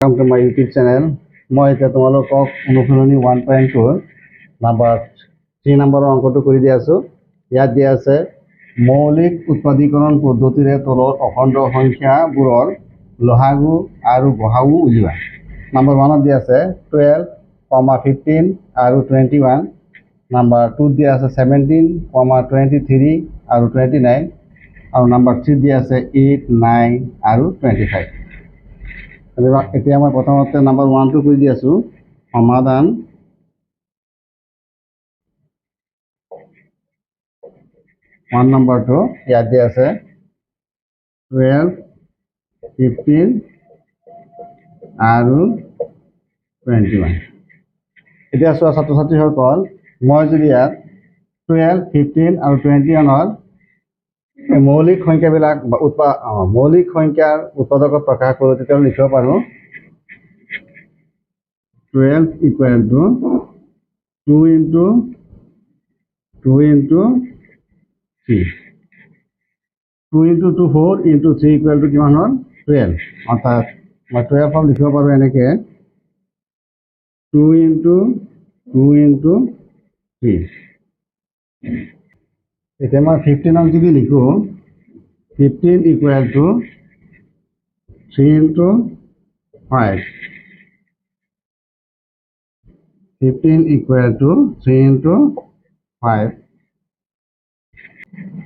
Welcome to my YouTube channel. মই এতিয়া তোমালোকক অনুশীলনী 1.2 নাম্বাৰ 3 নম্বৰৰ অংকটো কৰি দি আছো। ইয়াত দিয়া আছে মৌলিক উৎপাদীকৰণ পদ্ধতিৰে তলত অখণ্ড সংখ্যাবোৰৰ লসাগু আৰু গসাগু উলিওৱা। নাম্বাৰ 1 দিয়া আছে 12, 15 আৰু 21। নাম্বাৰ 2 দিয়া আছে 17, 23 আৰু 29 আৰু নাম্বাৰ 3 দিয়া আছে 8, 9 আৰু 25। এতিয়া মই প্ৰথমতে নাম্বাৰ 1টো কৰি দি আছো। সমাধান নম্বৰটো ইয়াত দিয়া আছে 12, 15 আৰু 21। এতিয়া চোৱা ছাত্ৰ ছাত্ৰীসকল, মই যদি ইয়াত 12, 15 আৰু 21ৰ মৌলিক সংখ্যাবিলাক মৌলিক সংখ্যাৰ উৎপাদকত প্ৰকাশ কৰোঁ, তেতিয়াহ'লে লিখিব পাৰোঁ 12 equal to 2 into 3, 2 into 2 4 into 3 equal to কিমান হ'ল 12। অৰ্থাৎ মই 12 লিখিব পাৰোঁ এনেকৈ 2 into 3। এতিয়া মই 15 যদি লিখোঁ 15 equal to 3 into 5, 15 equal to 3 into 5,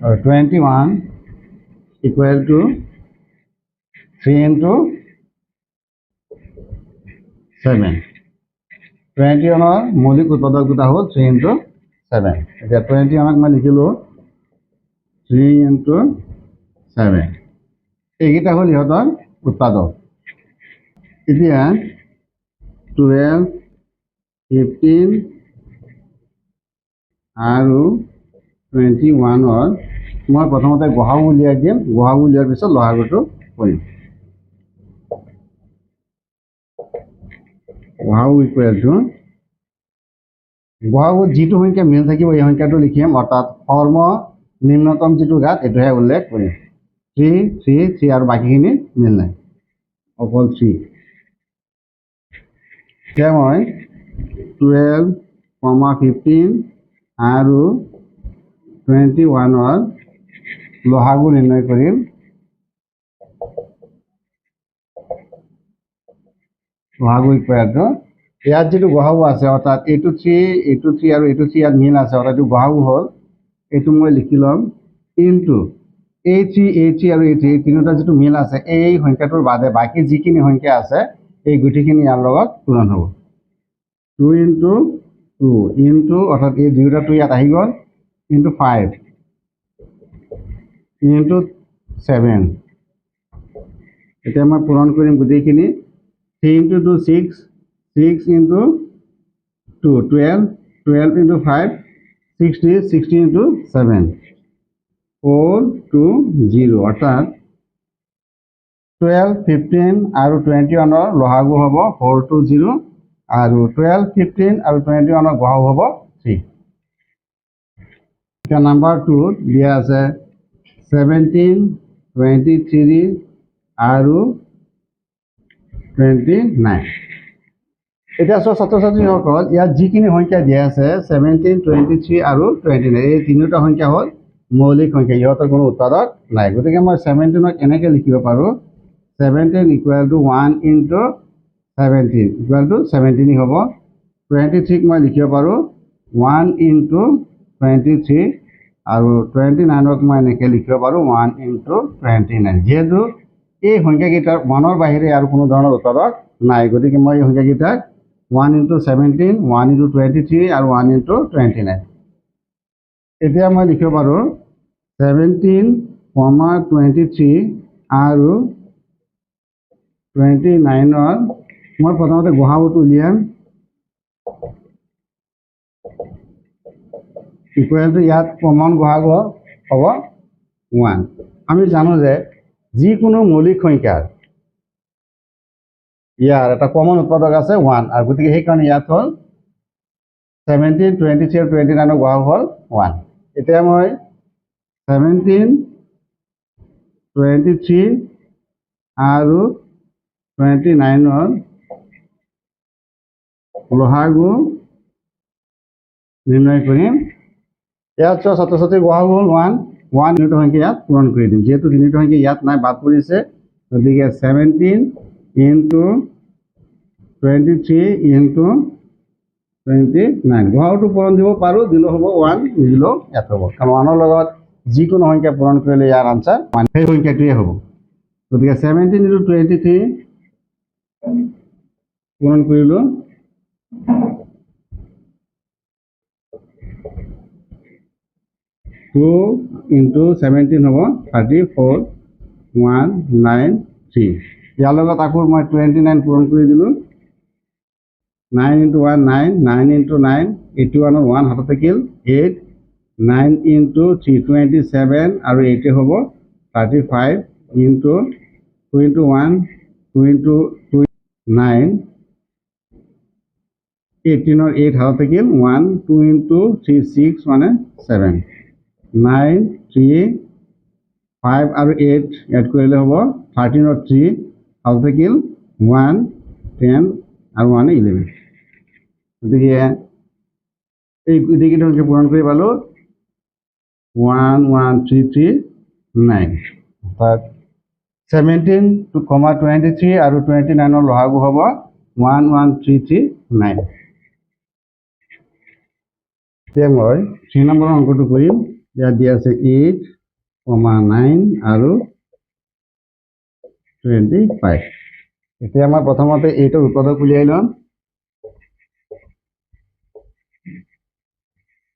or 21 equal to 3 into 7. 21ৰ মৌলিক উৎপাদক দুটা হ'ল 3 into 7। এতিয়া 21ক মই লিখিলোঁ 3 into 7। এইকেইটা হ'ল ইহঁতৰ উৎপাদক। এতিয়া 12, 15 আৰু 21ৰ মই প্ৰথমতে গসাগু উলিয়াই দিম। গসাগু উলিওৱাৰ পিছত লসাগুটো কৰিম। গসাগু ইকুৱেল টু গসাগুত যিটো সংখ্যা মিল থাকিব এই সংখ্যাটো লিখিম, অৰ্থাৎ সৰ্ব নিম্নতম যিটো ঘাত এইটোহে উল্লেখ কৰিম। 3, 3, 3 আৰু বাকীখিনি মিল নাই, অকল 3। এতিয়া মই 12, 15 আৰু 21ৰ লসাগু নিৰ্ণয় কৰিম। লসাগু ইকুৱেল টু ইয়াত যিটো গসাগু আছে, অৰ্থাৎ এইটো 3, এইটো 3 আৰু এইটো 3 ইয়াত মিল আছে, অৰ্থাৎ এইটো গসাগু হ'ল। এইটো মই লিখি ল'ম ইনটু এই 3 আৰু এই 3 তিনিটা যিটো মিল আছে, এই সংখ্যাটোৰ বাদে বাকী যিখিনি সংখ্যা আছে এই গোটেইখিনি ইয়াৰ লগত পূৰণ হ'ব। 2 into 2 into অৰ্থাৎ এই দুয়োটা 2 ইয়াত আহি গ'ল, into 5 into 7। এতিয়া মই পূৰণ কৰিম গোটেইখিনি। 3 into 2 6, 6 into 2 12, 12 into 5 60, 60 into 7 4 2 0। অৰ্থাৎ 12, 15 আৰু 21ৰ লসাগু হ'ব 420 আৰু 12, 15 আৰু 21ৰ গসাগু হ'ব 3। এতিয়া নাম্বাৰ 2 দিয়া আছে 17, 23 আৰু 29। এতিয়া চোৱা ছাত্ৰ ছাত্ৰীসকল, ইয়াত যিখিনি সংখ্যা দিয়া আছে 17, 23 আৰু 29, এই তিনিটা সংখ্যা হ'ল মৌলিক সংখ্যা, ইহঁতৰ কোনো উৎপাদক নাই। গতিকে মই 17ক এনেকৈ লিখিব পাৰোঁ 17 equal to 1 into 17 equal to 17 হ'ব। 23ক মই লিখিব পাৰোঁ 1 into 23 আৰু 29ক মই এনেকৈ লিখিব পাৰোঁ 1 into 29। যিহেতু এই সংখ্যাকেইটাৰ 1ৰ বাহিৰে আৰু কোনো ধৰণৰ উৎপাদক নাই, গতিকে মই এই সংখ্যাকেইটাক 1 into 17, 1 into 23 আৰু 1 into 29। এতিয়া মই লিখিব পাৰোঁ 17, 23 আৰু 29ৰ মই প্ৰথমতে গসাগুটো উলিয়াম। ইকুৱেল টু ইয়াত কমন গসাগু হ'ব 1। আমি জানো যে যিকোনো মৌলিক সংখ্যাৰ ইয়াৰ এটা কমন উৎপাদক আছে 1, আৰু গতিকে সেইকাৰণে ইয়াত হ'ল 17, 23 আৰু 29ৰ গসাগু হ'ল 1। এতিয়া মই 17, 23 আৰু 29 লহাগু নিৰ্ণয় কৰিম ইয়াত ছাত্ৰ ছাত্ৰী গহাগু হ'ল 1 তিনিটা সংখ্যা ইয়াত পূৰণ কৰি দিম যেহেতু তিনিটা সংখ্যা ইয়াত নাই বাদ পৰিছে গতিকে 17 into 23 into 29 গহাগুটো পূৰণ দিব পাৰোঁ দিলেও হ'ব 1 নিদিলেও ইয়াত হ'ব কাৰণ 1 ৰ লগত যিকোনো সংখ্যা পূৰণ কৰিলে ইয়াৰ আনসাৰ মানে সেই সংখ্যাটোৱে হ'ব গতিকে 17 into 23 পূৰণ কৰিলোঁ 2 into 17 হ'ব 34 193 ইয়াৰ লগত আকৌ মই 29 পূৰণ কৰি দিলোঁ 9 into 1 9 9 into 9 81 1 হাতত থাকিল 8 9 into 3 27 আৰু 8 হ'ব 35 into 2 into 1 2 into 2 9 18 और 8 हाथ तक 1 2 into 3 6 माने 7 9 3 5 और 8 ऐड কৰিলে হ'ব 13 और 3 हाथ तक 1 10 और 1 11 গতিকে এই গোটেইকেইটা সংখ্যা পূৰণ কৰি পালো 1 1 3 3 9 অৰ্থাৎ 17 23 আৰু 29 ৰ লহাগু হ'ব 1 1 3 3 9 এতিয়া মই 3 নম্বৰ অংকটো কৰিম ইয়াত দিয়া আছে 8, 9 আৰু 25 এতিয়া আমাৰ প্ৰথমতে 8 ৰ উৎপাদক উলিয়াই লম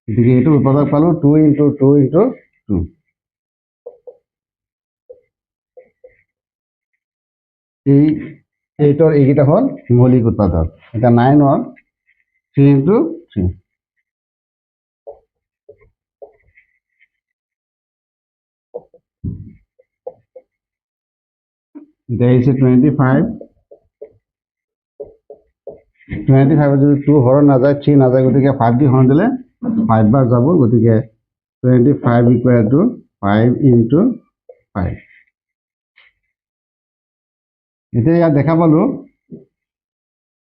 গতিকে এইটো উৎপাদক পালো 2 into 2 into 2 এই 8 ৰ এইকেইটা হ'ল মৌলিক উৎপাদক এটা 9 ৰ 3 into 3 there is a 25 যদি 2 হৰ নাযায় 3 নাযায় গতিকে 5 দি হৰণ দিলে 5 বাৰ যাব গতিকে 25 equal to 5 into 5 এতিয়া ইয়াত দেখা পালো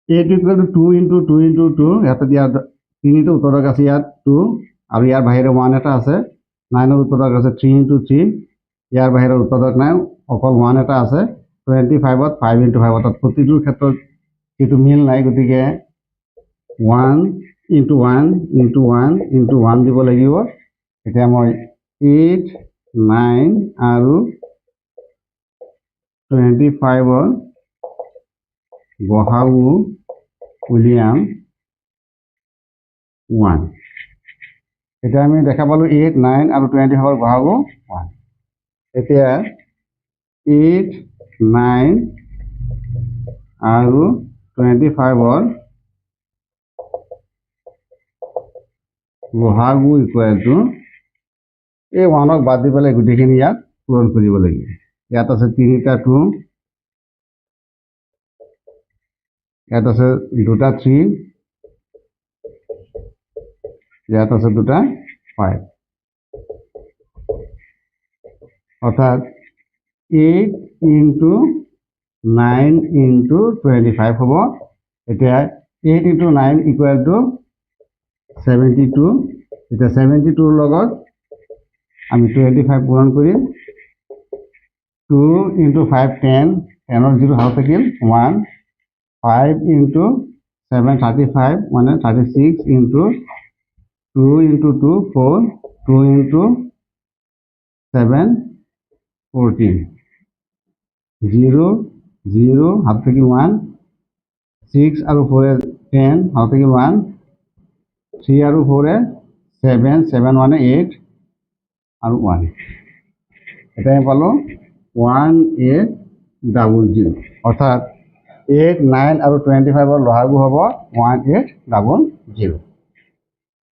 8 equal to 2 into 2 into 2 ইয়াতে দিয়া তিনিটা উত্তৰক আছে ইয়াত 2 আৰু ইয়াৰ বাহিৰে 1 এটা আছে 9 ৰ উত্তৰক আছে 3 into 3 ইয়াৰ বাহিৰে উত্তৰক নাই অকল 1 এটা আছে 25 ত 5 into 5 অৰ্থাৎ প্ৰতিটোৰ ক্ষেত্ৰত কিন্তু মিল নাই গতিকে 1 into 1 into 1 into 1 দিব লাগিব এতিয়া মই 8 9 আৰু 25 ৰ গহাগু উলিয়াম 1 এতিয়া আমি দেখা পালো 8 9 আৰু 25 ৰ গহাগু 1 এতিয়া 8 9 আৰু 25 ৰ গহাগু ইকুৱেল টু এই 1 ক বাদ দি পেলাই গোটেইখিনি ইয়াত পূৰণ কৰিব লাগিব ইয়াত আছে 3টা 2 ইয়াত আছে 2টা 3 ইয়াত আছে 2টা 5 অৰ্থাৎ 8 into 9 into 25 হ'ব এতিয়া 8 into 9 equal to 72 এতিয়া 72 ৰ লগত আমি 25 পূৰণ কৰিম 2 into 5 10 10 ৰ 0 হাত থাকিল 1 5 into 7 35 মানে 36 into 2 into 2 4 2 into 7 14 0 0 হাত থাকিল 1 6 আৰু 4 10 হাত থাকিল 1 3 আৰু 4 7 7 1 8 আৰু 1 এটা আমি পালো 1800 অৰ্থাৎ 8 9 আৰু 25 ৰ লহাগু হ'ব 1800